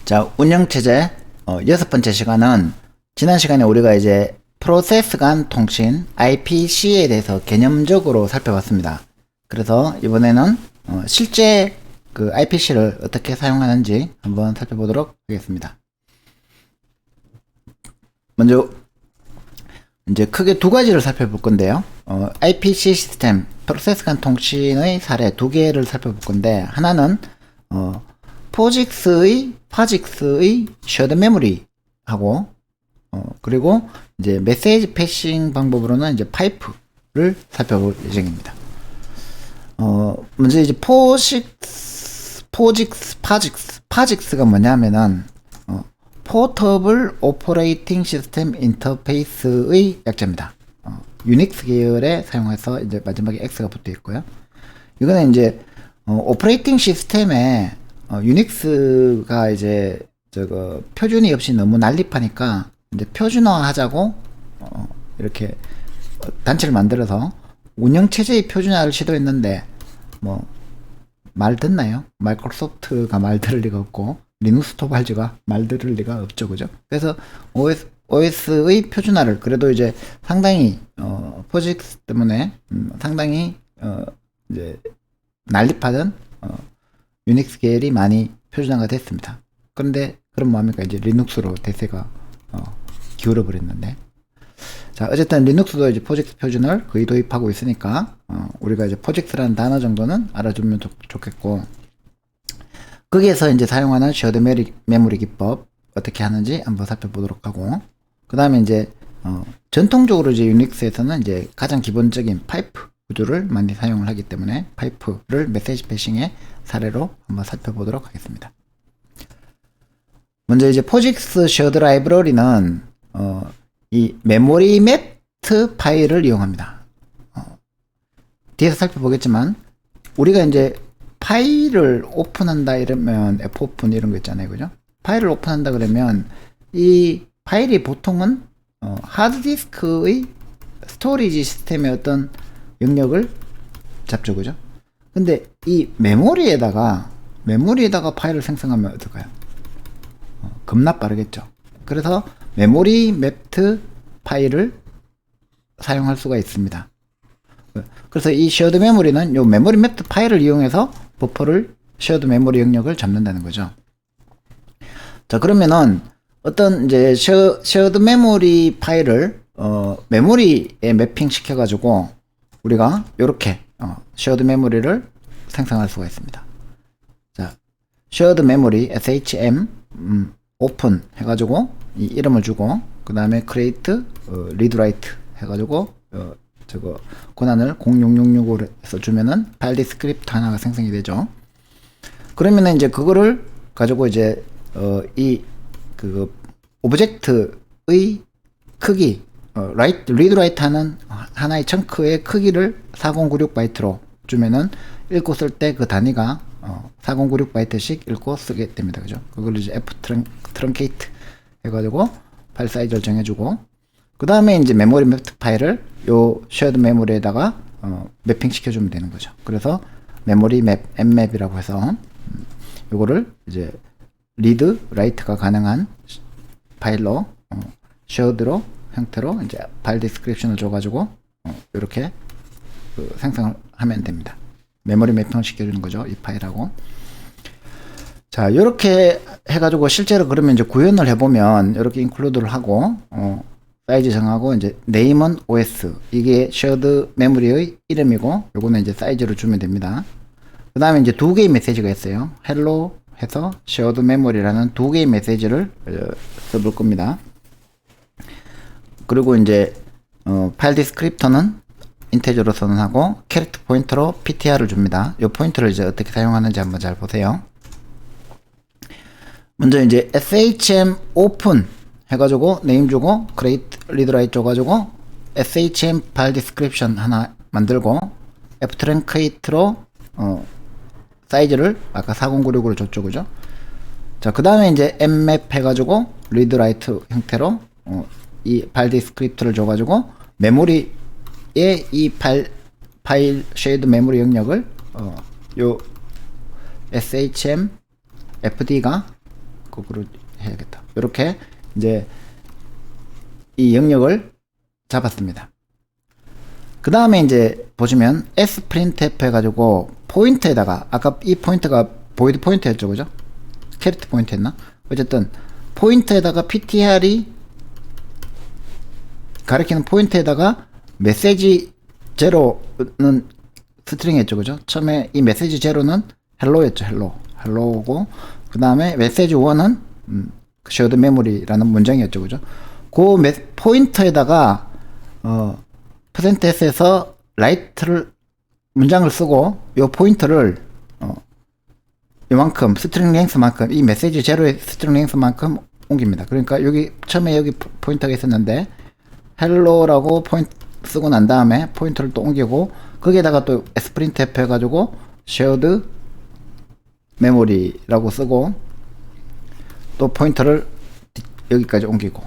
자, 운영체제, 여섯 번째 시간은 지난 시간에 우리가 이제 프로세스 간 통신, IPC에 대해서 개념적으로 살펴봤습니다. 그래서 이번에는 실제 그 IPC를 어떻게 사용하는지 한번 살펴보도록 하겠습니다. 먼저 이제 크게 두 가지를 살펴볼 건데요. IPC 시스템, 프로세스 간 통신의 사례 두 개를 살펴볼 건데, 하나는 파직스의 셔드 메모리하고 그리고 이제 메시지 패싱 방법으로는 이제 파이프를 살펴볼 예정입니다. 먼저 이제 파직스가 뭐냐면은 포터블 오퍼레이팅 시스템 인터페이스의 약자입니다. 유닉스 계열에 사용해서 이제 마지막에 X가 붙어 있고요. 이거는 이제 오퍼레이팅 시스템에 유닉스가 이제 저거 표준이 없이 너무 난립하니까 이제 표준화하자고 이렇게 단체를 만들어서 운영체제의 표준화를 시도했는데 뭐 말 듣나요? 마이크로소프트가 말 들을 리가 없고 리눅스 토발즈가 말 들을 리가 없죠, 그죠? 그래서 OS의 표준화를 그래도 이제 상당히 포직스 때문에 상당히 이제 난립하던 유닉스 계열이 많이 표준화가 됐습니다. 그런데 그럼 뭐합니까? 이제 리눅스로 대세가 기울어 버렸는데, 자, 어쨌든 리눅스도 이제 포직스 표준을 거의 도입하고 있으니까 우리가 이제 포직스라는 단어 정도는 알아두면 좋겠고, 거기에서 이제 사용하는 셔드 메모리 기법 어떻게 하는지 한번 살펴보도록 하고, 그 다음에 이제 전통적으로 이제 유닉스에서는 이제 가장 기본적인 파이프 구조를 많이 사용을 하기 때문에 파이프를 메시지 패싱의 사례로 한번 살펴보도록 하겠습니다. 먼저 이제 포직스 셔드 라이브러리는 이 메모리 맵트 파일을 이용합니다. 뒤에서 살펴보겠지만 우리가 이제 파일을 오픈한다 이러면 fopen 이런 거 있잖아요, 그죠? 파일을 오픈한다 그러면 이 파일이 보통은 하드디스크의 스토리지 시스템의 어떤 영역을 잡죠, 그죠? 근데 이 메모리에다가 파일을 생성하면 어떨까요? 겁나 빠르겠죠. 그래서 메모리 맵트 파일을 사용할 수가 있습니다. 그래서 이 쉐어드 메모리는 이 메모리 맵트 파일을 이용해서 버퍼를 쉐어드 메모리 영역을 잡는다는 거죠. 자, 그러면은 어떤 이제 쉐어드 메모리 파일을 메모리에 매핑 시켜가지고 우리가 이렇게 쉐어드 메모리를 생성할 수가 있습니다. 자, 쉐어드 메모리 SHM 오픈 해가지고 이 이름을 주고, 그 다음에 create read write 해가지고 저거 권한을 0666으로 해서 주면은 파일 디스크립트 하나가 생성이 되죠. 그러면은 이제 그거를 가지고 이제 이 그 오브젝트의 크기 read write 하는 하나의 청크의 크기를 4096바이트로 주면은 읽고 쓸 때 그 단위가 4096바이트씩 읽고 쓰게 됩니다, 그죠? 그걸 이제 F 트렁케이트 해가지고 파일 사이즈를 정해주고, 그 다음에 이제 메모리 맵트 파일을 요 쉐어드 메모리에다가 매핑 시켜주면 되는 거죠. 그래서 메모리 맵, mmap이라고 해서 요거를 이제 리드, 라이트가 가능한 파일로 쉐어드로 형태로 이제 파일 디스크립션을 줘가지고 이렇게 생성을 하면 됩니다. 메모리 매핑을 시켜주는 거죠, 이 파일하고. 자, 이렇게 해가지고 실제로 그러면 이제 구현을 해보면 이렇게 인클루드를 하고 사이즈 정하고 이제 네임은 OS, 이게 쉐어드 메모리의 이름이고 요거는 이제 사이즈로 주면 됩니다. 그 다음에 이제 두 개의 메시지가 있어요. 헬로 해서 쉐어드 메모리라는 두 개의 메시지를 써볼 겁니다. 그리고 이제 파일 디스크립터는 인테저로 선언하고 캐릭터 포인터로 ptr을 줍니다. 이 포인터를 이제 어떻게 사용하는지 한번 잘 보세요. 먼저 이제 shm open 해가지고 네임 주고 create read write 줘가지고 shm 파일 디스크립션 하나 만들고 ftrancate로 사이즈를 아까 4096으로 줬죠, 그죠? 자, 그 다음에 이제 mmap 해가지고 read write 형태로 이 파일 디스크립트를 줘가지고 메모리에 이 파일 쉐이드 메모리 영역을 요 shm fd가 거꾸로 해야겠다. 이렇게 이제 이 영역을 잡았습니다. 그 다음에 이제 보시면 sprintf 해가지고 포인트에다가, 아까 이 포인트가 보이드 포인트였죠, 그죠? 캐릭터 포인트였나? 어쨌든 포인트에다가 ptr이 가리키는 포인트에다가 메시지 제로는 스트링이었죠, 그죠? 처음에 이 메시지 제로는 헬로였죠, 헬로고, 그 다음에 메시지 1은 쉐어드 메모리라는 문장이었죠, 그죠? 그 포인터에다가 %s에서 라이트를 문장을 쓰고 요 포인터를 요만큼 스트링 랭스만큼, 이 메시지 제로의 스트링 랭스만큼 옮깁니다. 그러니까 여기 처음에 여기 포인터가 있었는데 헬로라고 포인트 쓰고 난 다음에 포인터를 또 옮기고 거기에다가 또 sprintf 해가지고 shared memory라고 쓰고 또 포인터를 여기까지 옮기고,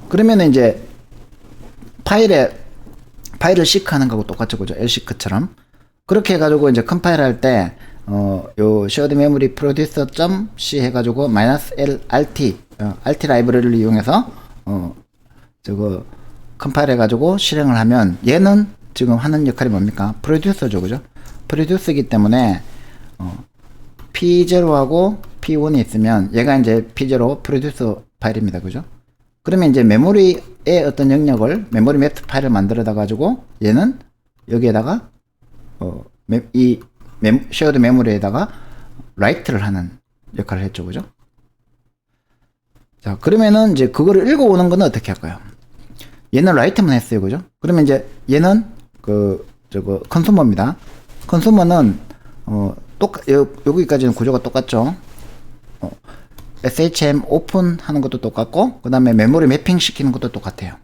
그러면 이제 파일을 시크하는 거하고 똑같죠, 그죠? lseek처럼. 그렇게 해가지고 이제 컴파일 할 때 요 shared memory producer.c 해가지고 -lrt rt 라이브러리를 이용해서 저거 컴파일 해가지고 실행을 하면, 얘는 지금 하는 역할이 뭡니까? 프로듀서죠, 그죠? 프로듀서이기 때문에 P0하고 P1이 있으면 얘가 이제 P0 프로듀서 파일입니다, 그죠? 그러면 이제 메모리의 어떤 영역을, 메모리 매트 파일을 만들어다 가지고 얘는 여기에다가 이 쉐어드 메모리에다가 라이트를 하는 역할을 했죠, 그죠? 자, 그러면은 이제 그거를 읽어오는 거는 어떻게 할까요? 얘는 라이트만 했어요, 그죠? 그러면 이제 얘는 저거 컨슈머입니다. 컨슈머는 여기까지는 구조가 똑같죠. SHM 오픈 하는 것도 똑같고, 그 다음에 메모리 매핑 시키는 것도 똑같아요.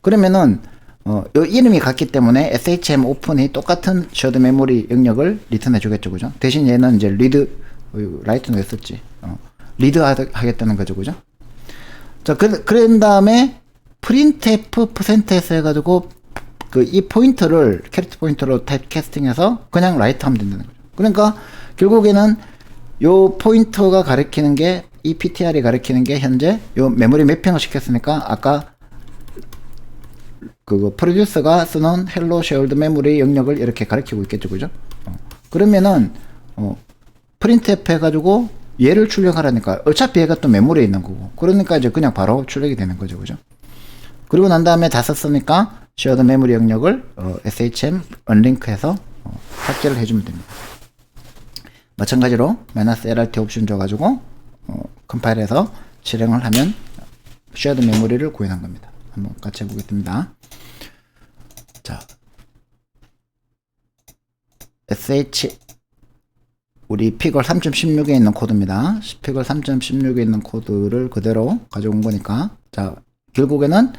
그러면은 요 이름이 같기 때문에 SHM 오픈이 똑같은 쉐어드 메모리 영역을 리턴해 주겠죠, 그죠? 대신 얘는 이제 라이트는 왜 썼지? 리드 하겠다는 거죠, 그죠? 자, 그런 다음에 printf %s 해가지고 이 포인터를 캐릭터 포인터로 타입 캐스팅해서 그냥 라이트 하면 된다는 거죠. 그러니까 결국에는 요 포인터가 가리키는 게, 이 ptr이 가리키는 게 현재 요 메모리 매핑을 시켰으니까 아까 그거 프로듀서가 쓰는 헬로 쉐어드 메모리 영역을 이렇게 가리키고 있겠죠, 그죠? 그러면은 printf 해가지고 얘를 출력하라니까 어차피 얘가 또 메모리에 있는 거고, 그러니까 이제 그냥 바로 출력이 되는 거죠, 그죠? 그리고 난 다음에 다 썼으니까 쉐어드 메모리 영역을 SHM 언링크해서 삭제를 해주면 됩니다. 마찬가지로 -lrt 옵션 줘가지고 컴파일해서 실행을 하면 쉐어드 메모리를 구현한 겁니다. 한번 같이 해보겠습니다. 자, 우리 피글 3.16에 있는 코드입니다. 피글 3.16에 있는 코드를 그대로 가져온 거니까, 자, 결국에는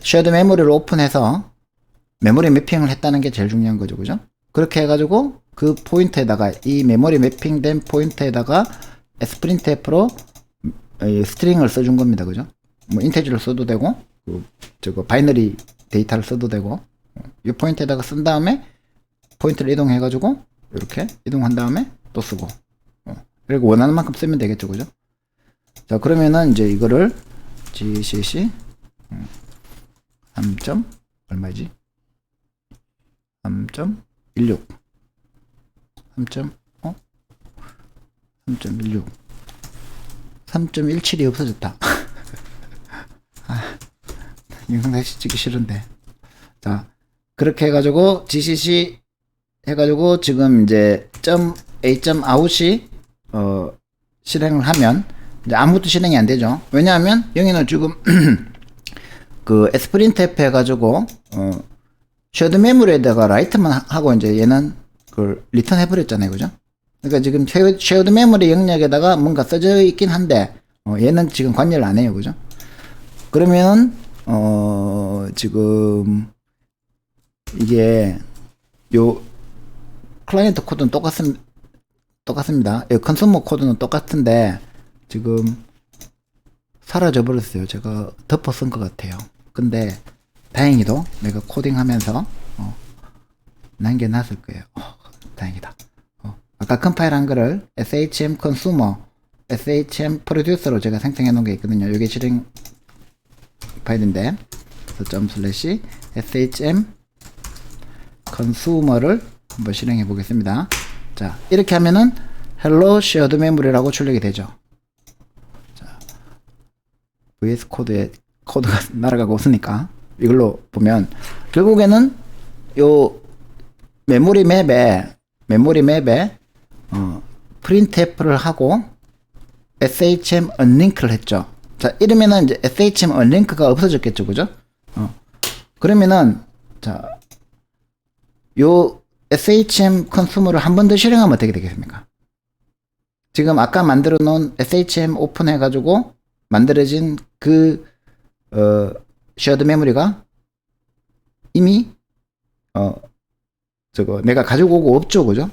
쉐어드 메모리를 오픈해서 메모리 매핑을 했다는 게 제일 중요한 거죠, 그죠? 그렇게 해가지고 그 포인트에다가, 이 메모리 매핑된 포인트에다가 sprintf로 스트링을 써준 겁니다, 그죠? 뭐 인테지를 써도 되고, 저거 바이너리 데이터를 써도 되고, 이 포인트에다가 쓴 다음에 포인트를 이동해가지고 이렇게 이동한 다음에 또 쓰고, 그리고 원하는 만큼 쓰면 되겠죠, 그죠? 자, 그러면은 이제 이거를 gcc 3. 얼마지? 3.16 3.16 3.17이 없어졌다. 영상 다시 찍기 싫은데. 자, 그렇게 해가지고 gcc 해가지고 지금 이제 .a.out이 실행을 하면 이제 아무것도 실행이 안 되죠. 왜냐하면 여기는 지금 그 sprintf 해가지고 쉐어드 메모리에다가 라이트만 하고 이제 얘는 그걸 리턴 해버렸잖아요, 그죠? 그러니까 지금 쉐어드 메모리 영역에다가 뭔가 써져 있긴 한데 얘는 지금 관여를 안 해요, 그죠? 그러면은 지금 이게 요 클라이언트 코드는 똑같습니다. 컨슈머 코드는 똑같은데 지금 사라져 버렸어요. 제가 덮어 쓴 것 같아요. 근데 다행히도 내가 코딩하면서 남겨놨을 거예요. 다행이다. 아까 아까 컴파일 한 거를 shm consumer, shm producer로 제가 생성해 놓은 게 있거든요. 이게 실행 파일인데, 점 슬래시 shm consumer를 한번 실행해 보겠습니다. 자, 이렇게 하면은 hello shared memory라고 출력이 되죠. 자, VS 코드에 코드가 날아가고 있으니까 이걸로 보면 결국에는 요 메모리 맵에 printf를 하고 shm unlink를 했죠. 자, 이러면은 이제 shm unlink가 없어졌겠죠, 그죠? 그러면은 자, 요 shm consumer를 한 번 더 실행하면 어떻게 되겠습니까? 지금 아까 만들어 놓은 shm 오픈 해가지고 만들어진 그 shared memory가 이미 저거 내가 가지고 오고 없죠, 그죠?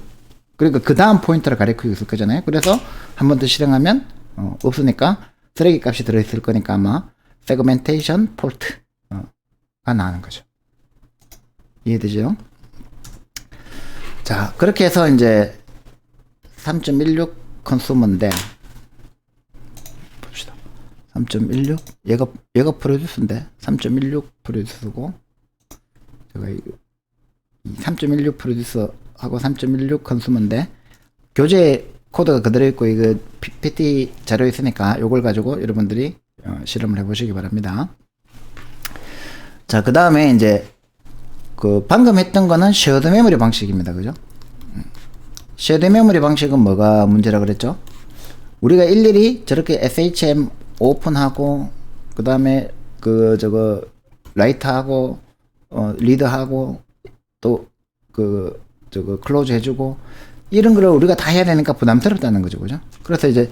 그러니까 그 다음 포인터를 가리키고 있을 거잖아요. 그래서 한 번 더 실행하면 없으니까 쓰레기 값이 들어있을 거니까 아마 segmentation fault가 나오는 거죠. 이해되죠? 자, 그렇게 해서 이제 3.16 컨슈머인데 봅시다. 3.16 얘가 프로듀스인데 3.16 프로듀스고 제가 이 3.16 프로듀서하고 3.16 컨슈머인데 교재 코드가 그대로 있고 이거 PPT 자료 있으니까 이걸 가지고 여러분들이 실험을 해보시기 바랍니다. 자, 그 다음에 이제 그 방금 했던 거는 쉐어드 메모리 방식입니다. 그죠? 쉐어드 메모리 방식은 뭐가 문제라 그랬죠? 우리가 일일이 저렇게 SHM 오픈하고 그 다음에 그 저거 라이트하고 리드하고 또 그 저거 클로즈 해주고 이런 거를 우리가 다 해야 되니까 부담스럽다는 거죠. 그죠? 그래서 이제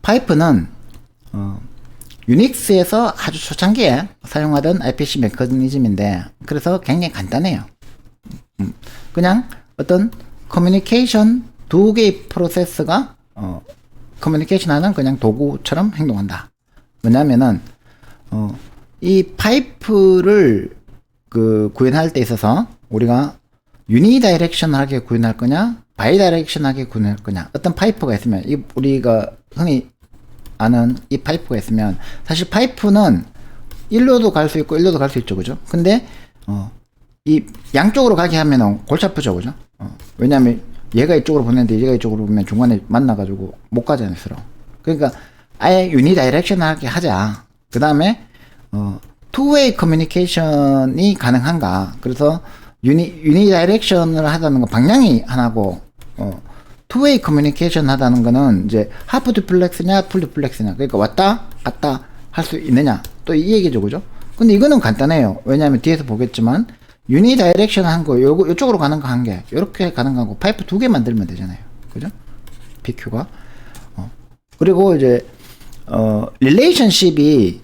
파이프는 유닉스에서 아주 초창기에 사용하던 RPC 메커니즘인데 그래서 굉장히 간단해요. 그냥 어떤 커뮤니케이션 두 개의 프로세스가 커뮤니케이션 하는 그냥 도구처럼 행동한다. 왜냐면은 이 파이프를 그 구현할 때 있어서 우리가 유니다이렉셔널하게 구현할 거냐 바이다이렉셔널하게 구현할 거냐 어떤 파이프가 있으면 우리가 흔히 아는 이 파이프가 있으면 사실 파이프는 일로도 갈 수 있고 일로도 갈 수 있죠, 그죠? 근데 이 양쪽으로 가게 하면은 골치 아프죠, 그죠? 왜냐면 얘가 이쪽으로 보내는데 얘가 이쪽으로 보면 중간에 만나가지고 못 가잖아요, 서로. 그러니까 아예 유니다이렉셔널하게 하자. 그 다음에 투웨이 커뮤니케이션이 가능한가? 그래서 유니다이렉션을 하다는 건 방향이 하나고 투웨이 커뮤니케이션 하다는 거는 이제 하프 디플렉스냐 풀 디플렉스냐 그러니까 왔다 갔다 할 수 있느냐 또 이 얘기죠, 그죠? 근데 이거는 간단해요. 왜냐하면 뒤에서 보겠지만 유니다이렉션 한 거 요쪽으로 가는 거 한 개 요렇게 가는 거고 파이프 두 개 만들면 되잖아요, 그죠? PQ가 그리고 이제 릴레이션십이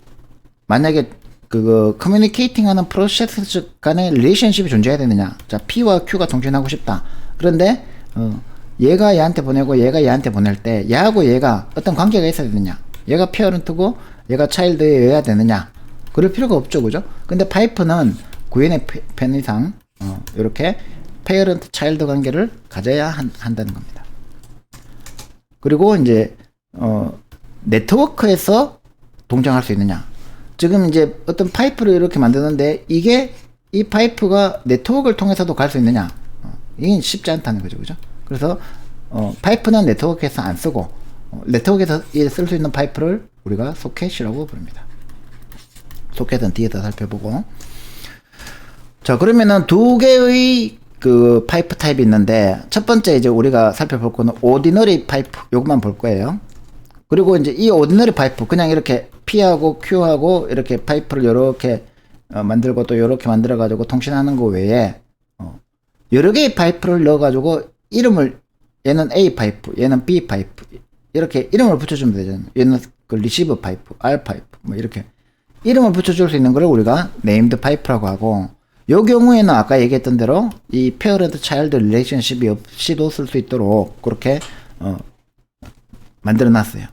만약에 그 커뮤니케이팅 하는 프로세스 간의 릴레이션십이 존재해야 되느냐. 자, P와 Q가 동시에 싶다. 그런데 얘가 얘한테 보내고 얘가 얘한테 보낼 때 얘하고 얘가 어떤 관계가 있어야 되느냐. 얘가 페어런트고 얘가 차일드여야 되느냐. 그럴 필요가 없죠, 그죠? 근데 파이프는 구현의 편의상 이렇게 페어런트 차일드 관계를 가져야 한다는 겁니다. 그리고 이제 네트워크에서 동작할 수 있느냐. 지금 이제 어떤 파이프를 이렇게 만드는데 이 파이프가 네트워크를 통해서도 갈 수 있느냐. 이게 쉽지 않다는 거죠, 그죠? 그래서 파이프는 네트워크에서 안 쓰고 네트워크에서 쓸 수 있는 파이프를 우리가 소켓이라고 부릅니다. 소켓은 뒤에서 살펴보고. 자, 그러면은 두 개의 그 파이프 타입이 있는데 첫 번째 이제 우리가 살펴볼 거는 오디너리 파이프 요것만 볼 거예요. 그리고 이제 이 오디너리 파이프 그냥 이렇게 P하고 Q하고 이렇게 파이프를 이렇게 만들고 또 이렇게 만들어 가지고 통신하는 거 외에 여러 개의 파이프를 넣어 가지고 이름을 얘는 A 파이프, 얘는 B 파이프 이렇게 이름을 붙여주면 되잖아요. 얘는 그 리시브 파이프, R 파이프 뭐 이렇게 이름을 붙여줄 수 있는 걸 우리가 네임드 파이프라고 하고 요 경우에는 아까 얘기했던 대로 이 페어런트 차일드 릴레이션십이 없이도 쓸 수 있도록 그렇게 만들어 놨어요.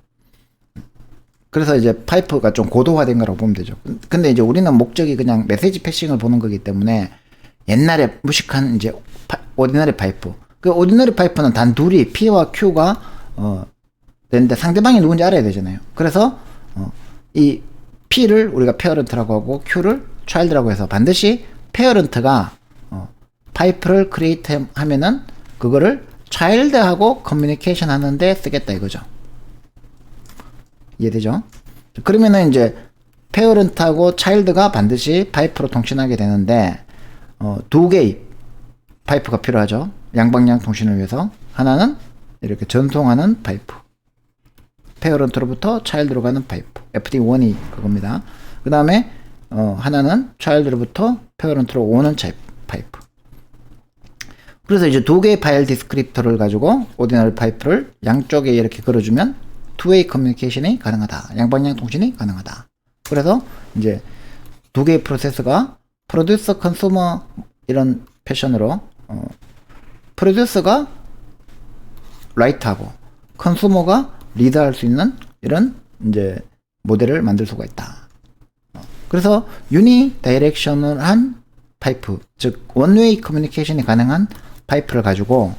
그래서 이제 파이프가 좀 고도화된 거라고 보면 되죠. 근데 이제 우리는 목적이 그냥 메시지 패싱을 보는 거기 때문에 옛날에 무식한 이제 오디너리 파이프 그 오디너리 파이프는 단 둘이 P와 Q가 되는데 상대방이 누군지 알아야 되잖아요. 그래서 이 P를 우리가 페어런트라고 하고 Q를 차일드라고 해서 반드시 페어런트가 파이프를 크리에이트 하면은 그거를 차일드하고 커뮤니케이션 하는데 쓰겠다 이거죠. 이해되죠? 그러면은 이제 페어런트하고 차일드가 반드시 파이프로 통신하게 되는데 두 개의 파이프가 필요하죠. 양방향 통신을 위해서. 하나는 이렇게 전송하는 파이프, 페어런트로부터 차일드로 가는 파이프, FD1이 그겁니다. 그 다음에 하나는 차일드로부터 페어런트로 오는 파이프. 그래서 이제 두 개의 파일 디스크립터를 가지고 오디너리 파이프를 양쪽에 이렇게 걸어주면 투웨이 커뮤니케이션이 가능하다. 양방향 통신이 가능하다. 그래서 이제 두 개의 프로세스가 프로듀서 컨슈머 이런 패션으로 프로듀서가 라이트하고 컨슈머가 리드할 수 있는 이런 이제 모델을 만들 수가 있다. 그래서 유니 다이렉셔널 한 파이프, 즉 원웨이 커뮤니케이션이 가능한 파이프를 가지고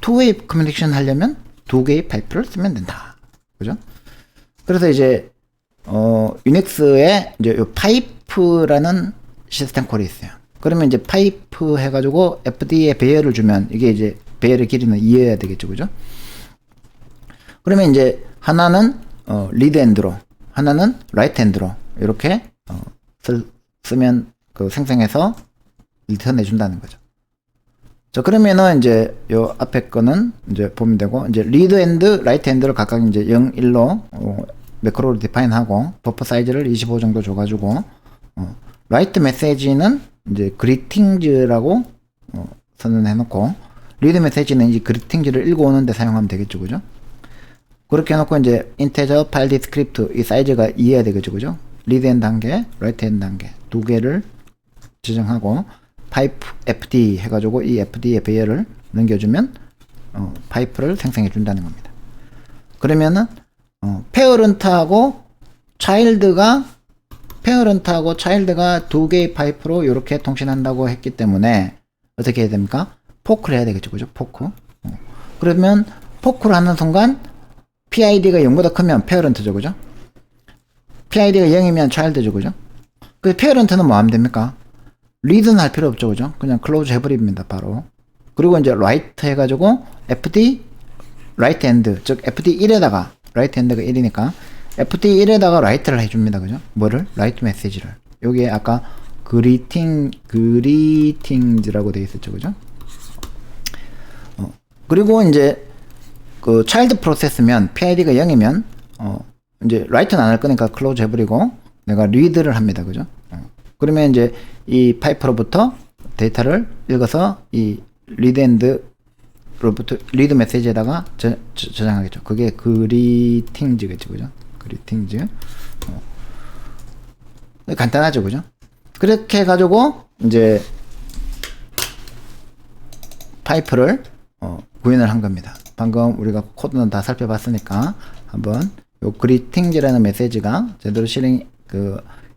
투웨이 커뮤니케이션 하려면 두 개의 파이프를 쓰면 된다. 그죠? 그래서 이제 유닉스에 이제 요 파이프라는 시스템 콜이 있어요. 그러면 이제 파이프 해가지고 FD에 배열을 주면 이게 이제 배열의 길이는 2여야 되겠죠, 그죠? 그러면 이제 하나는 리드 엔드로, 하나는 라이트 엔드로 이렇게 쓰면 그 생성해서 리턴 해준다는 거죠. 자, 그러면은 이제 요 앞에 거는 이제 보면 되고, 이제 리드 엔드, 라이트 엔드를 각각 이제 0, 1로 매크로를 디파인하고 버퍼 사이즈를 25 정도 줘가지고 라이트 메시지는 이제 그리팅즈라고 선언해놓고, 리드 메시지는 이제 그리팅즈를 읽어오는데 사용하면 되겠죠, 그죠? 그렇게 해놓고 이제 인테저 파일 디스크립트 이 사이즈가 2해야 되겠죠, 그죠? 리드 엔드 한 개, 라이트 엔드 한 개, 두 개를 지정하고 파이프 FD 해가지고 이 FD의 배열을 넘겨주면 파이프를 생성해 준다는 겁니다. 그러면은 페어런트하고 차일드가 두 개의 파이프로 이렇게 통신한다고 했기 때문에 어떻게 해야 됩니까? 포크를 해야 되겠죠, 그죠? 포크. 그러면 포크를 하는 순간 PID가 0보다 크면 페어런트죠, 그죠? PID가 0이면 차일드죠, 그죠? 그 페어런트는 뭐 하면 됩니까? 리드는 할 필요 없죠, 그죠? 그냥 클로즈 해버립니다, 바로. 그리고 이제 라이트 해가지고 FD 라이트 엔드, 즉 FD 1에다가 라이트 엔드가 1이니까 FD 1에다가 라이트를 해줍니다, 그죠? 뭐를? 라이트 메시지를. 여기에 아까 그리팅즈라고 되어 있었죠, 그죠? 그리고 이제 그 차일드 프로세스면 PID가 0이면 이제 라이트는 안 할 거니까 클로즈 해버리고 내가 리드를 합니다, 그죠? 그러면 이제 이 파이프로부터 데이터를 읽어서 이 리드 엔드로부터 리드 메시지에다가 저장하겠죠. 그게 그리팅즈겠죠, 그죠? 그리팅즈. 간단하죠, 그죠? 그렇게 해가지고 이제 파이프를 구현을 한 겁니다. 방금 우리가 코드는 다 살펴봤으니까 한번 요 그리팅즈라는 메시지가 제대로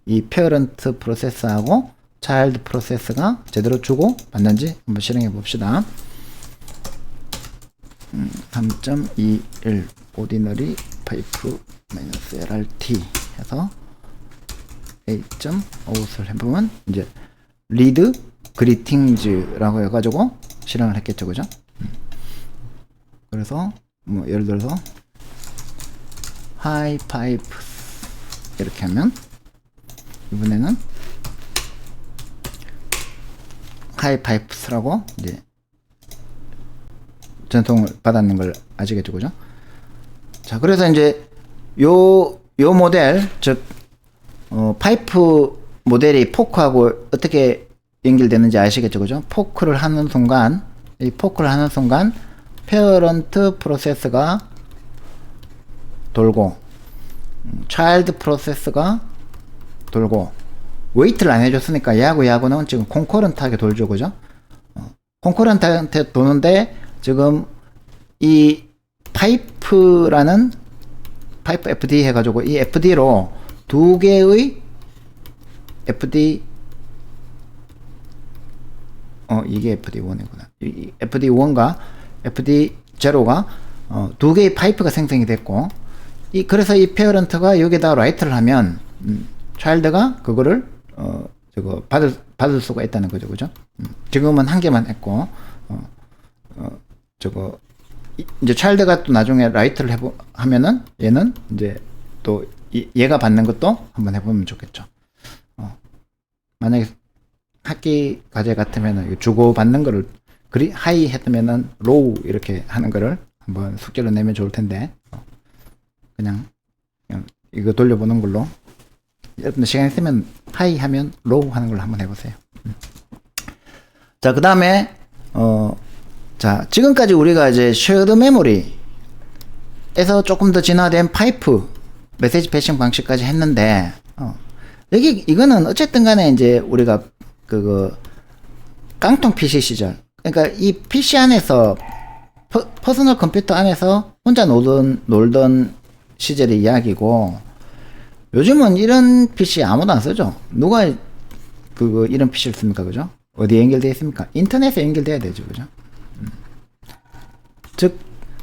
이 페어런트 프로세스하고 차일드 프로세스가 제대로 주고 받는지 한번 실행해 봅시다. 3.21 오디너리 파이프 -LRT 해서 A.out을 해보면 이제 리드 그리팅즈라고 해가지고 실행을 했겠죠, 그죠? 그래서 뭐 예를 들어서 하이 파이프 이렇게 하면 이번에는 하이 파이프스라고 이제 전송을 받았는 걸 아시겠죠, 그죠? 자, 그래서 이제 요 모델, 즉 파이프 모델이 포크하고 어떻게 연결되는지 아시겠죠, 그죠? 포크를 하는 순간 페어런트 프로세스가 돌고 차일드 프로세스가 돌고 웨이트를 안 해줬으니까 야구는 지금 콘커런트하게 돌죠, 그죠? 콘커런트한테 도는데 지금 이 파이프 FD 해가지고 이 FD로 두 개의 FD 이게 FD1이구나. FD1과 FD0가 두 개의 파이프가 생성이 됐고, 그래서 이 페어런트가 여기다 라이트를 하면 차일드가 그거를 저거 받을 수가 있다는 거죠, 그죠? 지금은 한 개만 했고, 저거 이제 차일드가 또 나중에 라이트를 하면은 얘는 이제 또 얘가 받는 것도 한번 해보면 좋겠죠. 만약에 학기 과제 같으면은 주고 받는 거를 하이 했으면은 로우 이렇게 하는 거를 한번 숙제로 내면 좋을 텐데, 그냥 이거 돌려보는 걸로, 여러분들 시간 있으면 하이 하면 로우 하는 걸로 한번 해보세요. 자, 그 다음에 자, 지금까지 우리가 이제 쉐어드 메모리에서 조금 더 진화된 파이프 메시지 패싱 방식까지 했는데, 이거는 어쨌든 간에 이제 우리가 깡통 PC 시절, 그러니까 이 PC 안에서 퍼스널 컴퓨터 안에서 혼자 놀던 시절의 이야기고, 요즘은 이런 PC 아무도 안 쓰죠. 누가 이런 PC를 씁니까, 그죠? 어디에 연결되어 있습니까? 인터넷에 연결돼야 되죠, 그죠? 즉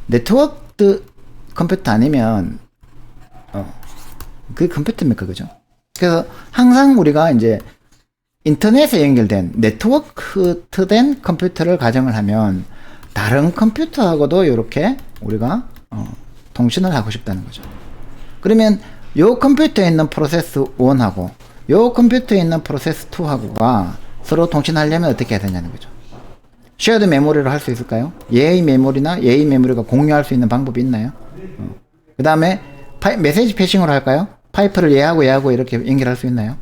네트워크 컴퓨터 아니면 그게 컴퓨터입니까, 그죠? 그래서 항상 우리가 이제 인터넷에 연결된 네트워크된 컴퓨터를 가정을 하면 다른 컴퓨터하고도 이렇게 우리가 통신을 하고 싶다는 거죠. 그러면 요 컴퓨터에 있는 프로세스 1하고 요 컴퓨터에 있는 프로세스 2하고가 서로 통신하려면 어떻게 해야 되냐는 거죠. 쉐어드 메모리로 할 수 있을까요? 얘의 메모리나 얘의 메모리가 공유할 수 있는 방법이 있나요? 그 다음에 메시지 패싱으로 할까요? 파이프를 얘하고 이렇게 연결할 수 있나요?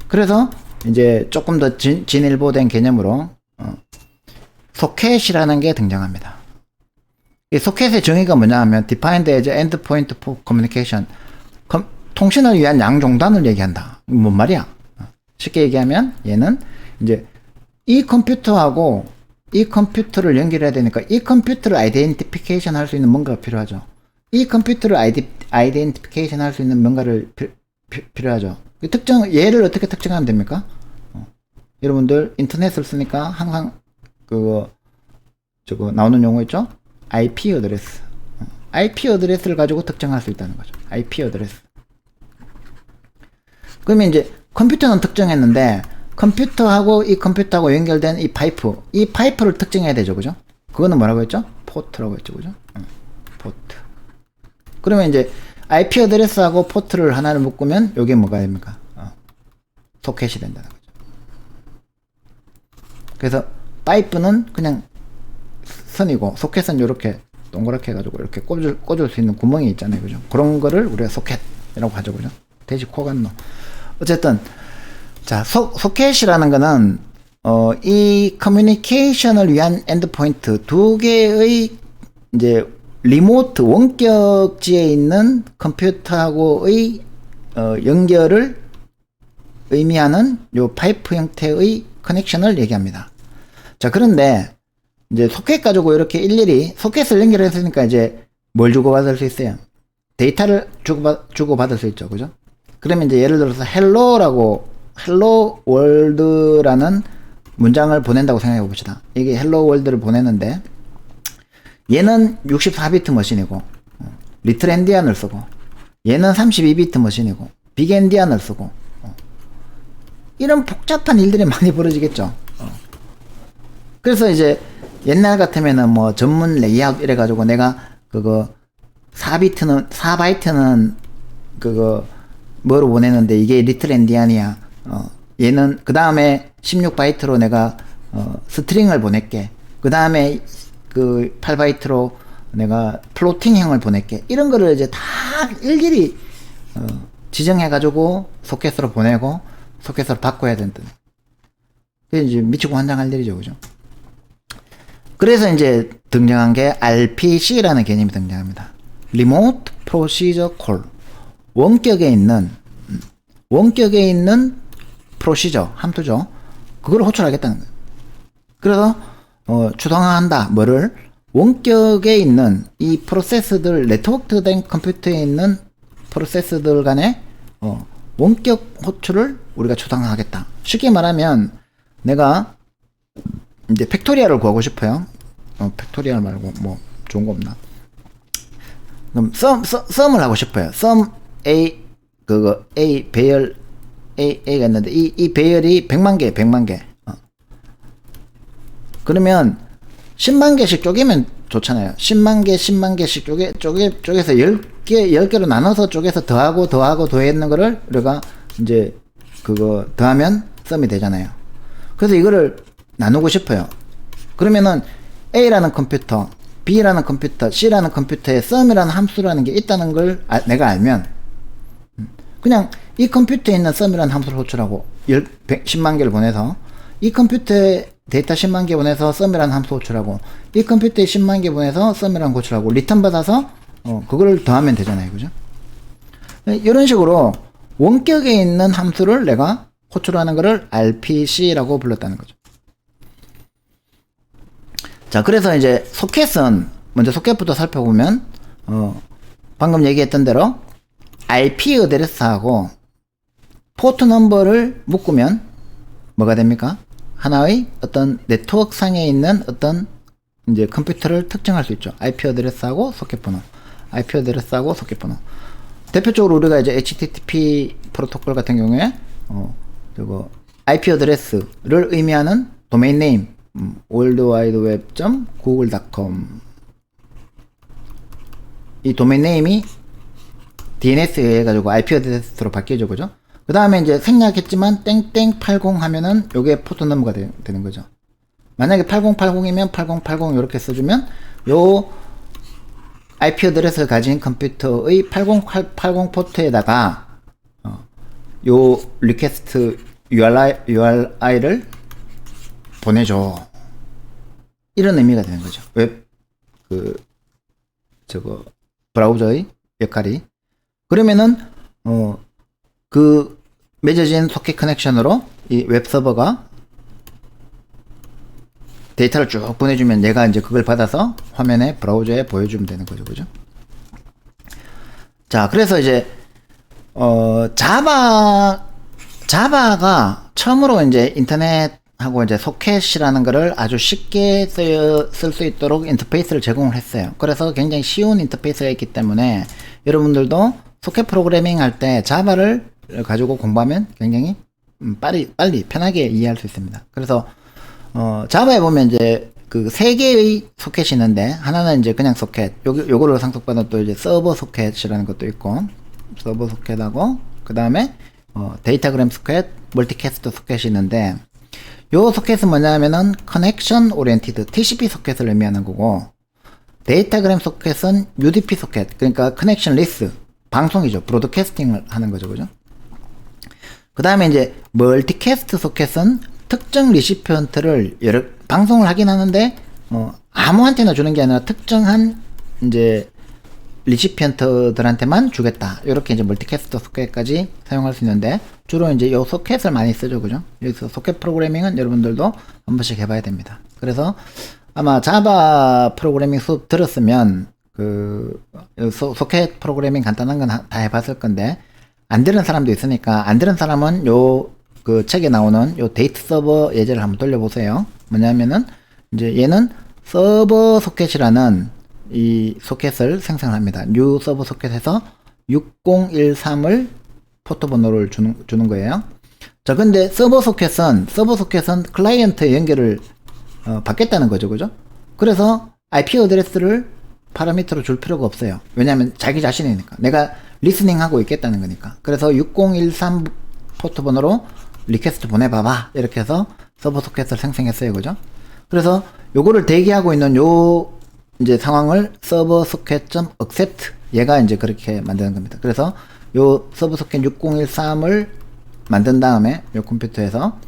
그래서 이제 조금 더 진일보된 개념으로 소켓이라는 게 등장합니다. 이 소켓의 정의가 뭐냐 하면 defined as endpoint for communication, 통신을 위한 양종단을 얘기한다. 뭔 말이야? 쉽게 얘기하면 얘는 이제 이 컴퓨터하고 이 컴퓨터를 연결해야 되니까 이 컴퓨터를 아이덴티피케이션 할 수 있는 뭔가가 필요하죠. 이 컴퓨터를 아이덴티피케이션 할 수 있는 뭔가를 필요하죠. 얘를 어떻게 특정하면 됩니까? 여러분들 인터넷을 쓰니까 항상 저거 나오는 용어 있죠? IP 어드레스. IP 어드레스를 가지고 특정할 수 있다는 거죠. IP 어드레스. 그러면 이제 컴퓨터는 특정했는데 컴퓨터하고 이 컴퓨터하고 연결된 이 파이프를 특정해야 되죠, 그죠? 그거는 뭐라고 했죠? 포트라고 했죠, 그죠? 포트. 그러면 이제 IP 어드레스하고 포트를 하나를 묶으면 요게 뭐가 됩니까? 소켓이 된다는 거죠. 그래서 파이프는 그냥 선이고 소켓은 이렇게 동그랗게 해가지고 이렇게 꽂을 수 있는 구멍이 있잖아요, 그죠? 그런 거를 우리가 소켓이라고 하죠, 그죠? 돼지 코 같노. 어쨌든 자, 소켓이라는 거는 이 커뮤니케이션을 위한 엔드포인트 두 개의 이제 리모트 원격지에 있는 컴퓨터하고의 연결을 의미하는 요 파이프 형태의 커넥션을 얘기합니다. 자, 그런데 이제 소켓 가지고 이렇게 일일이 소켓을 연결했으니까 이제 뭘 주고받을 수 있어요? 데이터를 주고받을 수 있죠, 그죠? 그러면 이제 예를 들어서 헬로 월드라는 문장을 보낸다고 생각해 봅시다. 이게 헬로 월드를 보내는데 얘는 64비트 머신이고 리틀 엔디안을 쓰고 얘는 32비트 머신이고 빅 엔디안을 쓰고 이런 복잡한 일들이 많이 벌어지겠죠. 그래서 이제 옛날 같으면은 뭐 전문 레이아웃 이래 가지고 내가 4바이트는 뭐로 보내는데 이게 리틀 엔디안이야. 얘는 그 다음에 16바이트로 내가 스트링을 보낼게. 그 다음에 8바이트로 내가 플로팅형을 보낼게. 이런 거를 이제 다 일일이 지정해가지고 소켓으로 보내고 소켓으로 바꿔야 된다. 그게 이제 미치고 환장할 일이죠, 그죠? 그래서 이제 등장한 게 RPC라는 개념이 등장합니다. Remote Procedure Call. 원격에 있는 프로시저, 함수죠. 그걸 호출하겠다는 거예요. 그래서 추동한다. 뭐를? 원격에 있는 이 프로세스들, 네트워크된 컴퓨터에 있는 프로세스들 간의 원격 호출을 우리가 추동하겠다. 쉽게 말하면 내가 이제 팩토리얼을 구하고 싶어요. 팩토리얼 말고 뭐 좋은 거 없나? 그럼 썸을 하고 싶어요. 썸 A 그거 A 배열 A가 있는데 이 배열이 100만 개. 그러면 10만 개씩 쪼개면 좋잖아요. 10만 개씩 쪼개서 10개로 나눠서 쪼개서 더했는 거를 우리가 이제 그거 더하면 썸이 되잖아요. 그래서 이거를 나누고 싶어요. 그러면은 A라는 컴퓨터, B라는 컴퓨터, C라는 컴퓨터에 썸이라는 함수라는 게 있다는 걸 내가 알면 그냥 이 컴퓨터에 있는 썸이라는 함수를 호출하고 10만 개를 보내서 이 컴퓨터에 데이터 10만 개 보내서 썸이라는 함수 호출하고 이 컴퓨터에 10만 개 보내서 썸이라는 거 호출하고 리턴 받아서 그거를 더하면 되잖아요. 그죠? 이런 식으로 원격에 있는 함수를 내가 호출하는 거를 RPC라고 불렀다는 거죠. 자, 그래서 이제 소켓은 먼저 소켓부터 살펴보면 방금 얘기했던 대로 IP 어드레스하고 포트 넘버를 묶으면 뭐가 됩니까? 하나의 어떤 네트워크 상에 있는 어떤 이제 컴퓨터를 특정할 수 있죠. IP 어드레스하고 소켓 번호. IP 어드레스하고 소켓 번호. 대표적으로 우리가 이제 HTTP 프로토콜 같은 경우에 저거 IP 어드레스를 의미하는 도메인 네임 worldwideweb.google.com 이 도메인 네임이 DNS에 의해 가지고 IP 어드레스로 바뀌죠. 그죠? 그 다음에 이제 생략했지만 땡땡80 하면은 요게 포트 넘버가 되는 거죠. 만약에 8080이면 8080 이렇게 써주면 요 IP 어드레스를 가진 컴퓨터의 8080 포트에다가 요 리퀘스트 URI를 보내줘. 이런 의미가 되는 거죠. 웹 브라우저의 역할이. 그러면은 그 맺어진 소켓 커넥션으로 이 웹 서버가 데이터를 쭉 보내주면 얘가 이제 그걸 받아서 화면에 브라우저에 보여주면 되는 거죠. 그죠? 자, 그래서 이제 자바가 처음으로 이제 인터넷하고 이제 소켓이라는 거를 아주 쉽게 쓸 수 있도록 인터페이스를 제공을 했어요. 그래서 굉장히 쉬운 인터페이스가 있기 때문에 여러분들도 소켓 프로그래밍 할 때 자바를 가지고 공부하면 굉장히 빨리 편하게 이해할 수 있습니다. 그래서 자바에 보면 이제 그 세 개의 소켓이 있는데 하나는 이제 그냥 소켓, 요거를 상속받은 또 이제 서버 소켓이라는 것도 있고 서버 소켓하고 그 다음에 데이터그램 소켓, 멀티캐스트 소켓이 있는데 요 소켓은 뭐냐면은 커넥션 오리엔티드 TCP 소켓을 의미하는 거고 데이터그램 소켓은 UDP 소켓 그러니까 커넥션 리스 방송이죠. 브로드캐스팅을 하는 거죠. 그죠? 그 다음에 이제 멀티캐스트 소켓은 특정 리시피언트를 방송을 하긴 하는데 아무한테나 주는 게 아니라 특정한 이제 리시피언트들한테만 주겠다. 이렇게 이제 멀티캐스트 소켓까지 사용할 수 있는데 주로 이제 요 소켓을 많이 쓰죠. 그죠? 여기서 소켓 프로그래밍은 여러분들도 한 번씩 해봐야 됩니다. 그래서 아마 자바 프로그래밍 수업 들었으면 소켓 프로그래밍 간단한 건 다 해봤을 건데 안 들은 사람도 있으니까 안 들은 사람은 그 책에 나오는 요 데이트 서버 예제를 한번 돌려보세요. 뭐냐면은 이제 얘는 서버 소켓이라는 이 소켓을 생성합니다. 뉴 서버 소켓에서 6013을 포트 번호를 주는 거예요. 자, 근데 서버 소켓은 클라이언트의 연결을 받겠다는 거죠. 그죠? 그래서 IP 어드레스를 파라미터로 줄 필요가 없어요. 왜냐하면 자기 자신이니까. 내가 리스닝 하고 있겠다는 거니까. 그래서 6013 포트 번호로 리퀘스트 보내봐봐. 이렇게 해서 서버 소켓을 생성했어요. 그죠? 그래서 요거를 대기하고 있는 요 이제 상황을 서버 소켓.accept 얘가 이제 그렇게 만드는 겁니다. 그래서 요 서버 소켓 6013을 만든 다음에 요 컴퓨터에서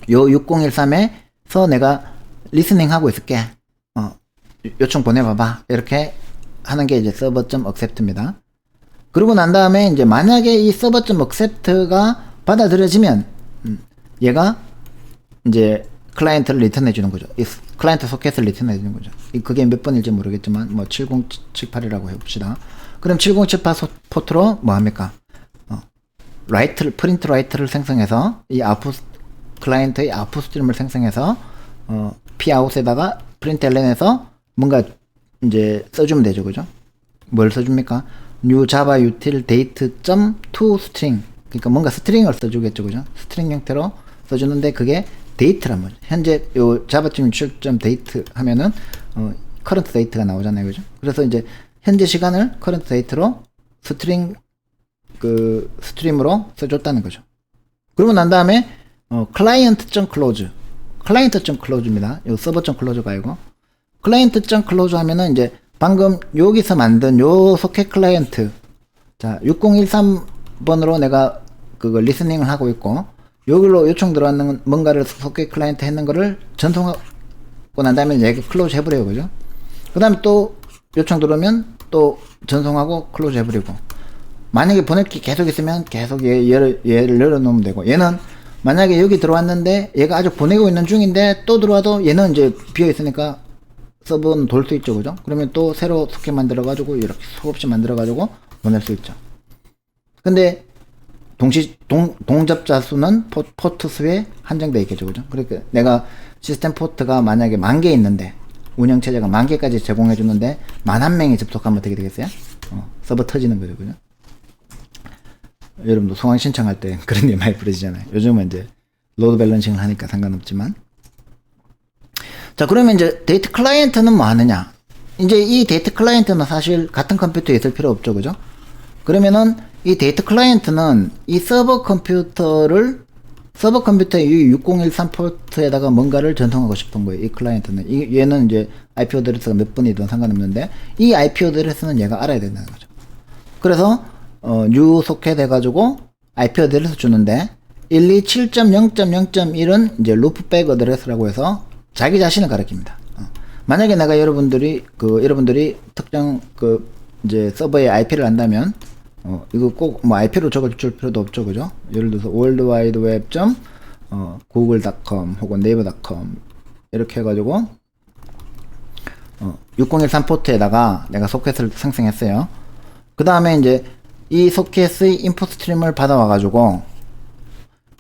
요 6013에서 내가 리스닝 하고 있을게. 요청 보내봐봐. 이렇게 하는 게 이제 서버.accept입니다. 그러고 난 다음에 이제 만약에 이 서버.accept가 받아들여지면 얘가 이제 클라이언트를 리턴해 주는 거죠. 이 클라이언트 소켓을 리턴해 주는 거죠. 그게 몇 번일지 모르겠지만 뭐 7078이라고 해봅시다. 그럼 7078 포트로 뭐 합니까? 프린트 라이트를 생성해서 이 클라이언트의 아웃풋 스트림을 생성해서 pout에다가 println에서 뭔가 이제 써주면 되죠, 그죠? 뭘 써줍니까? new java util date to string. 그러니까 뭔가 스트링을 써주겠죠, 그죠? 스트링 형태로 써주는데 그게 데이트란 말이죠. 현재 요 java.util.date 하면은 current date가 나오잖아요, 그죠? 그래서 이제 현재 시간을 current date로 스트림으로 써줬다는 거죠. 그러고 난 다음에 client.close입니다. 요 server.close가 아니고 client.close 하면은 이제 방금 여기서 만든 요 소켓 클라이언트, 자 6013번으로 내가 그거 리스닝을 하고 있고, 여기로 요청 들어왔는 뭔가를 소켓 클라이언트 했는 거를 전송하고 난 다음에 얘가 클로즈 해버려요, 그죠? 그 다음에 또 요청 들어오면 또 전송하고 클로즈 해버리고, 만약에 보낼 게 계속 있으면 계속 얘를 열어놓으면 되고, 얘는 만약에 여기 들어왔는데 얘가 아직 보내고 있는 중인데 또 들어와도 얘는 이제 비어있으니까 서버는 돌 수 있죠, 그죠? 그러면 또 새로 소켓 만들어가지고 이렇게 수없이 만들어가지고 보낼 수 있죠. 근데 동접자 수는 포트 수에 한정되어 있겠죠, 그죠? 그러니까 내가 시스템 포트가 만약에 10,000개 있는데, 운영체제가 10,000개까지 제공해 주는데 11,000명이 접속하면 어떻게 되겠어요? 서버 터지는 거죠, 그죠? 여러분도 소강 신청할 때 그런 일 많이 벌어지잖아요. 요즘은 이제 로드 밸런싱을 하니까 상관없지만. 자, 그러면 이제 데이트 클라이언트는 뭐 하느냐? 이제 이 데이트 클라이언트는 사실 같은 컴퓨터에 있을 필요 없죠, 그죠? 그러면은 이 데이트 클라이언트는 이 서버 컴퓨터의 이 6013 포트에다가 뭔가를 전송하고 싶은 거예요. 이 클라이언트는. 얘는 이제 IP 어드레스가 몇 번이든 상관없는데, 이 IP 어드레스는 얘가 알아야 된다는 거죠. 그래서 new 소켓 해가지고 IP 어드레스 주는데, 127.0.0.1은 이제 루프백 어드레스라고 해서 자기 자신을 가리킵니다. 만약에 내가 여러분들이 특정 이제 서버에 IP를 한다면, 이거 꼭 뭐 IP로 적어줄 필요도 없죠, 그죠? 예를 들어서 worldwideweb.google.com 혹은 naver.com 이렇게 해가지고 6013 포트에다가 내가 소켓을 생성했어요. 그 다음에 이제 이 소켓의 인풋 스트림을 받아와가지고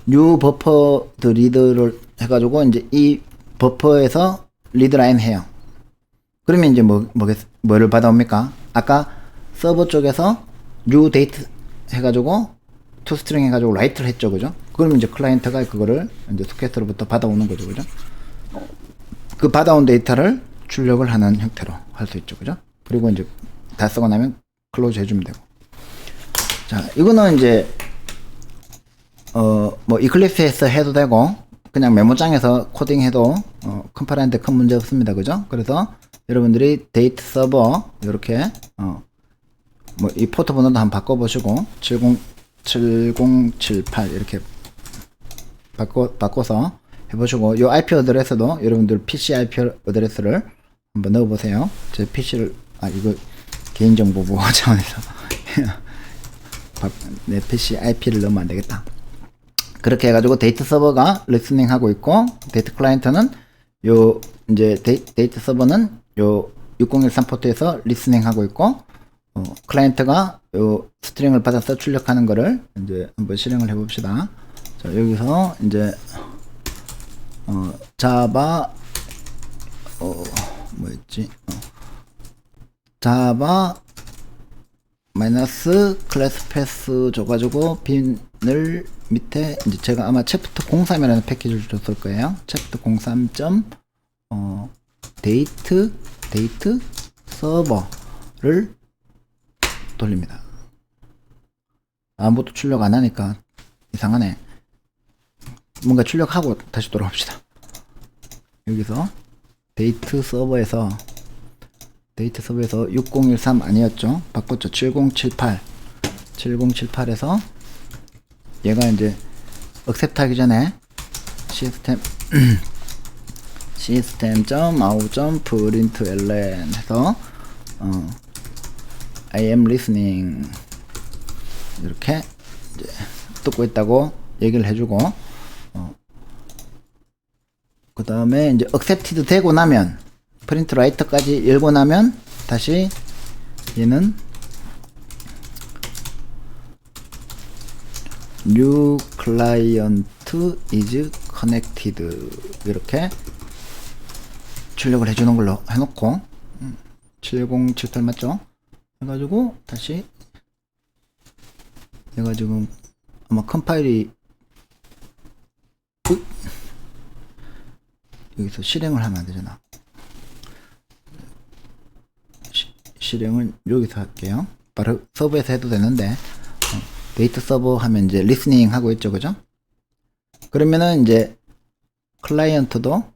new buffer read를 해가지고 이제 이 버퍼에서 리드라인 해요. 그러면 이제 뭐를 받아옵니까? 아까 서버 쪽에서 new date 해가지고 to string 해가지고 write를 했죠, 그죠? 그러면 이제 클라이언트가 그거를 이제 소켓으로부터 받아오는 거죠, 그죠? 그 받아온 데이터를 출력을 하는 형태로 할 수 있죠, 그죠? 그리고 이제 다 쓰고 나면 클로즈 해주면 되고. 자, 이거는 이제 뭐 이클립스에서 해도 되고 그냥 메모장에서 코딩해도 컴파일하는데 큰 문제 없습니다, 그죠? 그래서 여러분들이 데이트 서버 이렇게 뭐 이 포트 번호도 한번 바꿔보시고 7078 이렇게 바꿔서 해보시고, 요 IP 어드레스도 여러분들 PC IP 어드레스를 한번 넣어보세요. 제 PC를 이거 개인정보 보호 차원에서 내 PC IP를 넣으면 안되겠다. 그렇게 해가지고 데이트 서버가 리스닝 하고 있고, 데이트 클라이언트는 요 이제 데이트 서버는 요 6013 포트에서 리스닝 하고 있고, 클라이언트가 요 스트링을 받아서 출력하는 거를 이제 한번 실행을 해봅시다. 자, 여기서 이제 자바 뭐였지? 자바 마이너스 클래스 패스 줘가지고 빈을 밑에 이제 제가 아마 챕터 03이라는 패키지를 줬을 거예요. 챕터 03. 데이트 서버를 돌립니다. 아무것도 출력 안 하니까 이상하네. 뭔가 출력하고 다시 돌아옵시다. 여기서 데이트 서버에서 6013 아니었죠? 바꿨죠. 7078에서 얘가 이제 accept 하기 전에 system.out.println 해서 I am listening 이렇게 이제 듣고 있다고 얘기를 해주고, 그 다음에 이제 accepted 되고 나면 프린트 라이터까지 열고 나면 다시 얘는 new client is connected 이렇게 출력을 해주는 걸로 해놓고 7078 맞죠? 해가지고 다시 내가 지금 아마 컴파일이 여기서 실행을 하면 안 되잖아. 실행은 여기서 할게요. 바로 서버에서 해도 되는데 데이터 서버 하면 이제 리스닝 하고 있죠, 그죠? 그러면은 이제 클라이언트도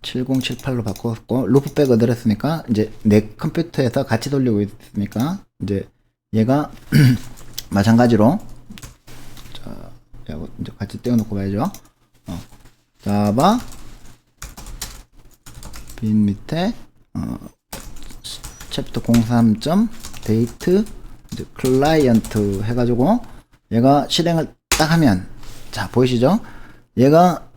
7078로 바꿨고 루프백 어드레스니까 이제 내 컴퓨터에서 같이 돌리고 있으니까 이제 얘가 마찬가지로 자 이제 같이 떼어놓고 봐야죠. 자바 빈 밑에 챕터 03. 데이트 이제 클라이언트 해가지고 얘가 실행을 딱 하면 자 보이시죠? 얘가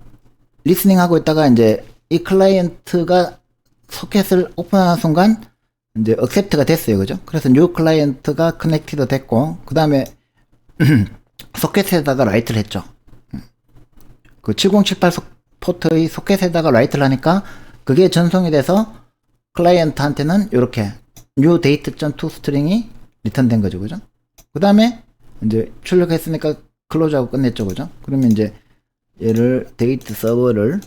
리스닝 하고 있다가 이제 이 클라이언트가 소켓을 오픈하는 순간 이제 accept가 됐어요, 그죠? 그래서 new 클라이언트가 커넥티드 됐고 그 다음에 소켓에다가 라이트를 했죠. 그 7078 포트의 소켓에다가 라이트를 하니까 그게 전송이 돼서 클라이언트한테는 이렇게 new date.toString이 리턴된 거죠, 그죠? 그 다음에 이제 출력했으니까 클로즈하고 끝냈죠, 그죠? 그러면 이제 얘를 데이트 서버를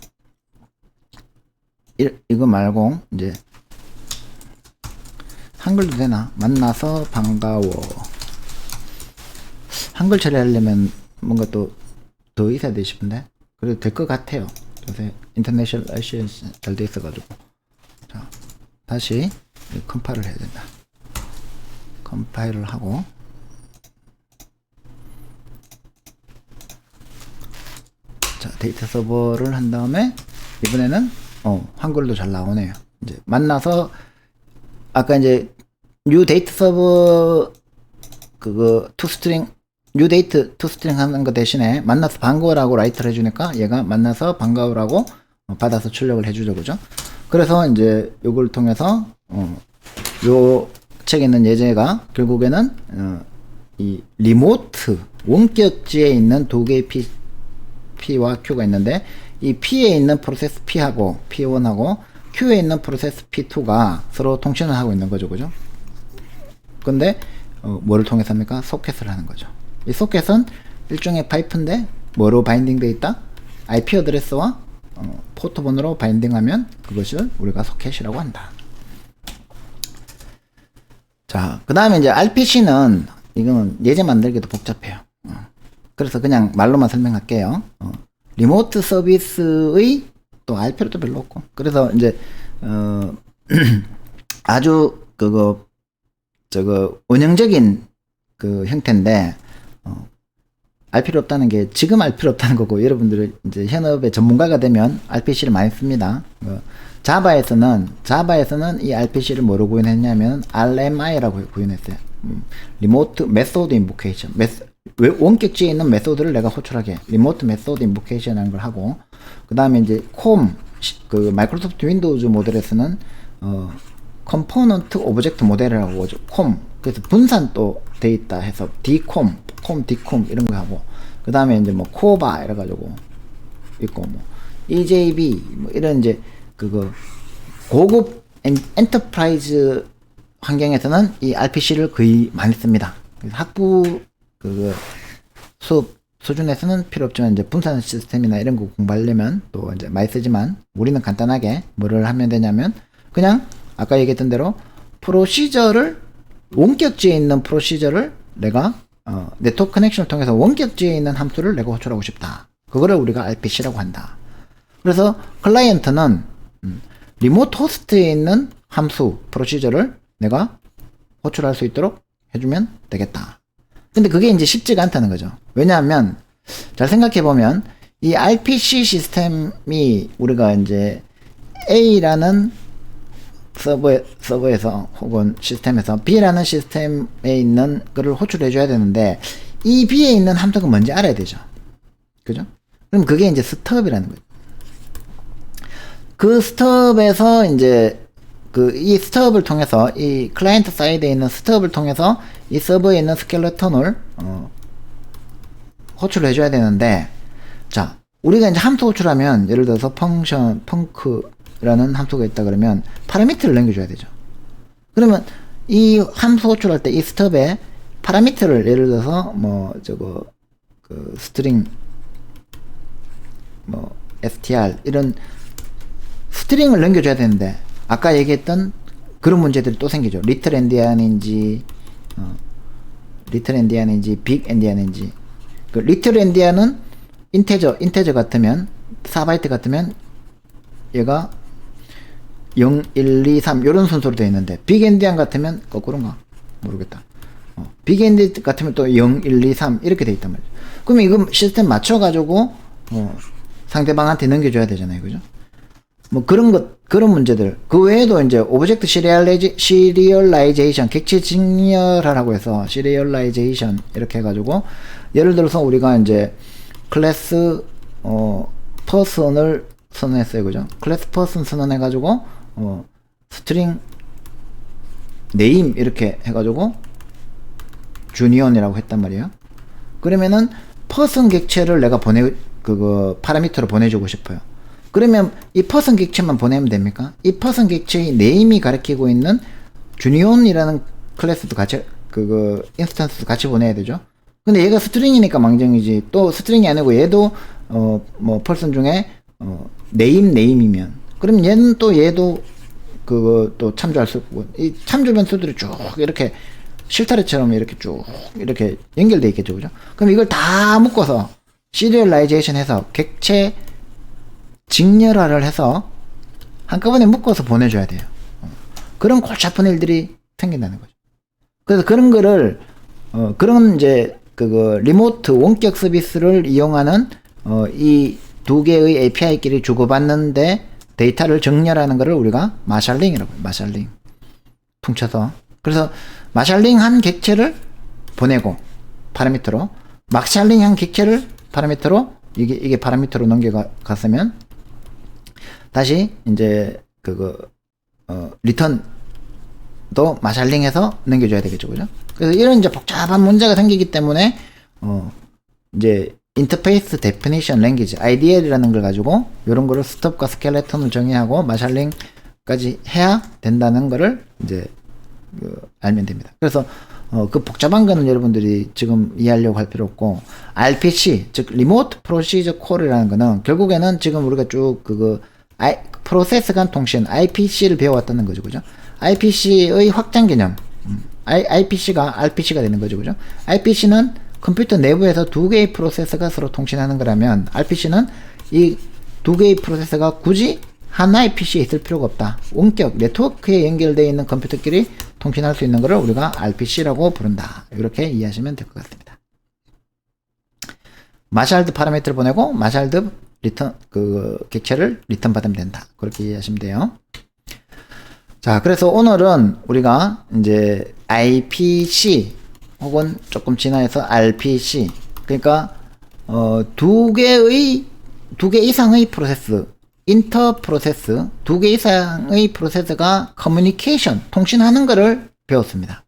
이거 말고 이제 한글도 되나? 만나서 반가워. 한글 처리하려면 뭔가 또 더 있어야 돼 싶은데 그래도 될 것 같아요. 요새 인터내셔널 아시언스 잘 돼 있어가지고. 자, 다시 컴파일을 해야 된다. 컴파일을 하고 자 데이터 서버를 한 다음에 이번에는 한글도 잘 나오네요. 이제 만나서 아까 이제 new date 서버 그거 toString new date toString 하는 거 대신에 만나서 반가워라고 라이트를 해주니까 얘가 만나서 반가워라고 받아서 출력을 해주죠, 그죠? 그래서 이제 요걸 통해서 요 책에 있는 예제가 결국에는 이 리모트 원격지에 있는 두 개의 P와 Q가 있는데 이 P에 있는 프로세스 P하고 P1하고 Q에 있는 프로세스 P2가 서로 통신을 하고 있는 거죠, 그죠? 근데 뭐를 통해서 합니까? 소켓을 하는 거죠. 이 소켓은 일종의 파이프인데 뭐로 바인딩 되어 있다? IP 어드레스와 포트 번호로 바인딩하면 그것을 우리가 소켓이라고 한다. 자, 그 다음에 이제 RPC는 이거는 예제 만들기도 복잡해요. 그래서 그냥 말로만 설명할게요. 리모트 서비스의 또 알 필요도 별로 없고. 그래서 이제 아주 원형적인 그 형태인데 알 필요 없다는 게 지금 알 필요 없다는 거고 여러분들이 이제 현업의 전문가가 되면 RPC를 많이 씁니다. 자바에서는 이 RPC를 뭐로 구현했냐면 RMI라고 구현했어요. 리모트 메소드 인보케이션. 원격지에 있는 메소드를 내가 호출하게 리모트 메소드 인보케이션이라는 걸 하고 그 다음에 이제 콤 그 마이크로소프트 윈도우즈 모델에서는 컴포넌트 오브젝트 모델이라고 하죠. 콤 그래서 분산 또 돼 있다 해서 디콤 디콤 이런 거 하고 그 다음에 이제 뭐 코바 이래가지고 있고 뭐 EJB 뭐 이런 이제 그거 고급 엔터프라이즈 환경에서는 이 RPC를 거의 많이 씁니다. 그래서 학부 수업 수준에서는 필요 없지만 이제 분산 시스템이나 이런 거 공부하려면 또 이제 많이 쓰지만 우리는 간단하게 뭐를 하면 되냐면 그냥 아까 얘기했던 대로 프로시저를 원격지에 있는 프로시저를 내가 네트워크 커넥션을 통해서 원격지에 있는 함수를 내가 호출하고 싶다. 그거를 우리가 RPC라고 한다. 그래서 클라이언트는 리모트 호스트에 있는 함수 프로시저를 내가 호출할 수 있도록 해주면 되겠다. 근데 그게 이제 쉽지가 않다는 거죠. 왜냐하면 잘 생각해보면 이 RPC 시스템이 우리가 이제 A라는 서버에서 혹은 시스템에서 B라는 시스템에 있는 거를 호출해 줘야 되는데 이 B에 있는 함수가 뭔지 알아야 되죠. 그죠? 그럼 그게 이제 스톱이라는 거죠. 그 스톱에서 이제 이 스톱을 통해서 이 클라이언트 사이드에 있는 스톱을 통해서 이 서버에 있는 스켈레톤을 호출을 해줘야 되는데 자 우리가 이제 함수 호출하면 예를 들어서 펑션 펑크 라는 함수가 있다 그러면 파라미터를 남겨줘야 되죠. 그러면 이 함수 호출할 때 이 스톱에 파라미터를 예를 들어서 뭐 저거 그 스트링 뭐 str 이런 스트링을 남겨줘야 되는데 아까 얘기했던 그런 문제들이 또 생기죠. 리틀 엔디안인지 리틀 엔디안인지 빅 엔디안인지. 그 리틀 엔디안은 인테저 같으면 4바이트 같으면 얘가 0, 1, 2, 3 이런 순서로 되어 있는데 빅 엔디안 같으면 거꾸로인가 모르겠다. 빅 엔디안 같으면 또 0, 1, 2, 3 이렇게 되어 있단 말이죠. 그러면 이거 시스템 맞춰가지고 상대방한테 넘겨줘야 되잖아요, 그죠? 뭐 그런 문제들. 그 외에도 이제 오브젝트 시리얼라이제이션, 객체 직렬하라고 해서 시리얼라이제이션 이렇게 해가지고 예를 들어서 우리가 이제 클래스 퍼슨을 선언했어요, 그죠? 클래스 퍼슨 선언해가지고 스트링 네임 이렇게 해가지고 주니언이라고 했단 말이에요. 그러면은 퍼슨 객체를 내가 파라미터로 보내주고 싶어요. 그러면 이 퍼슨 객체만 보내면 됩니까? 이 퍼슨 객체의 네임이 가리키고 있는 주니온이라는 클래스도 같이 인스턴스도 같이 보내야 되죠. 근데 얘가 스트링이니까 망정이지. 또 스트링이 아니고 얘도 뭐 퍼슨 중에 네임이면 그럼 얘도 또 참조할 수 있고 이 참조 변수들이 쭉 이렇게 실타래처럼 이렇게 쭉 이렇게 연결돼 있겠죠, 그죠? 그럼 이걸 다 묶어서 시리얼라이제이션 해서 객체 직렬화를 해서 한꺼번에 묶어서 보내줘야 돼요. 그런 골치 아픈 일들이 생긴다는 거죠. 그래서 그런 거를 그런 이제 리모트 원격 서비스를 이용하는 이 두 개의 API끼리 주고받는데 데이터를 정렬하는 것을 우리가 마샬링이라고 해요. 마샬링 퉁쳐서. 그래서 마샬링 한 객체를 보내고 파라미터로 마샬링 한 객체를 파라미터로 이게 파라미터로 넘겨갔으면 다시 이제 리턴도 마샬링해서 넘겨줘야 되겠죠, 그죠? 그래서 이런 이제 복잡한 문제가 생기기 때문에 이제 인터페이스 데피니션 랭귀지 IDL이라는 걸 가지고 이런 거를 스톱과 스켈레톤을 정의하고 마샬링까지 해야 된다는 거를 이제 알면 됩니다. 그래서 그 복잡한 거는 여러분들이 지금 이해하려고 할 필요 없고 RPC 즉 리모트 프로시저 콜이라는 거는 결국에는 지금 우리가 쭉 프로세스 간 통신 IPC를 배워왔다는 거죠, 그죠? IPC의 확장 개념 IPC가 RPC가 되는 거죠, 그죠? IPC는 컴퓨터 내부에서 두 개의 프로세서가 서로 통신하는 거라면 RPC는 이 두 개의 프로세서가 굳이 하나의 PC에 있을 필요가 없다. 원격 네트워크에 연결되어 있는 컴퓨터끼리 통신할 수 있는 것을 우리가 RPC라고 부른다. 이렇게 이해하시면 될 것 같습니다. 마샬드 파라미터를 보내고 마샬드 리턴 객체를 리턴 받으면 된다. 그렇게 이해하시면 돼요. 자, 그래서 오늘은 우리가 이제 IPC 혹은 조금 진화해서 RPC 그러니까 두 개 이상의 프로세스 인터 프로세스 두 개 이상의 프로세스가 커뮤니케이션 통신하는 것을 배웠습니다.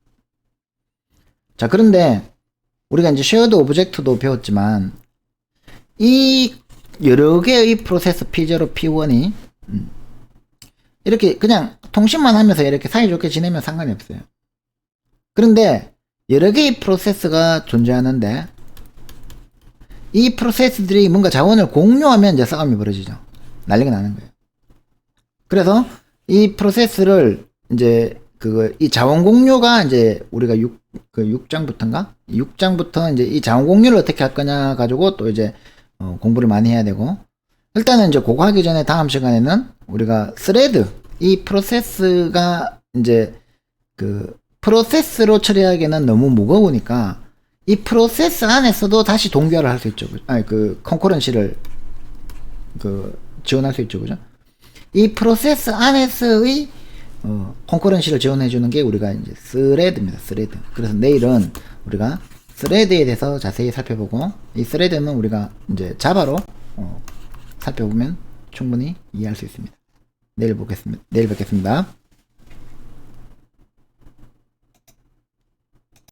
자, 그런데 우리가 이제 쉐어드 오브젝트도 배웠지만 이 여러 개의 프로세스 P0, P1이 이렇게 그냥 통신만 하면서 이렇게 사이좋게 지내면 상관이 없어요. 그런데 여러 개의 프로세스가 존재하는데 이 프로세스들이 뭔가 자원을 공유하면 이제 싸움이 벌어지죠. 난리가 나는 거예요. 그래서 이 프로세스를 이제 이 자원 공유가 이제 우리가 6장부터인가? 6장부터 이제 이 자원 공유를 어떻게 할 거냐 가지고 또 이제 공부를 많이 해야 되고 일단은 이제 그거 하기 전에 다음 시간에는 우리가 스레드 이 프로세스가 이제 프로세스로 처리하기에는 너무 무거우니까 이 프로세스 안에서도 다시 동결을 할 수 있죠. 아니 컨커런시를 지원할 수 있죠, 그죠? 이 프로세스 안에서의 컨커런시를 지원해 주는 게 우리가 이제 스레드입니다. 스레드. 그래서 내일은 우리가 스레드에 대해서 자세히 살펴보고 이 스레드는 우리가 이제 자바로 살펴보면 충분히 이해할 수 있습니다. 내일 뵙겠습니다.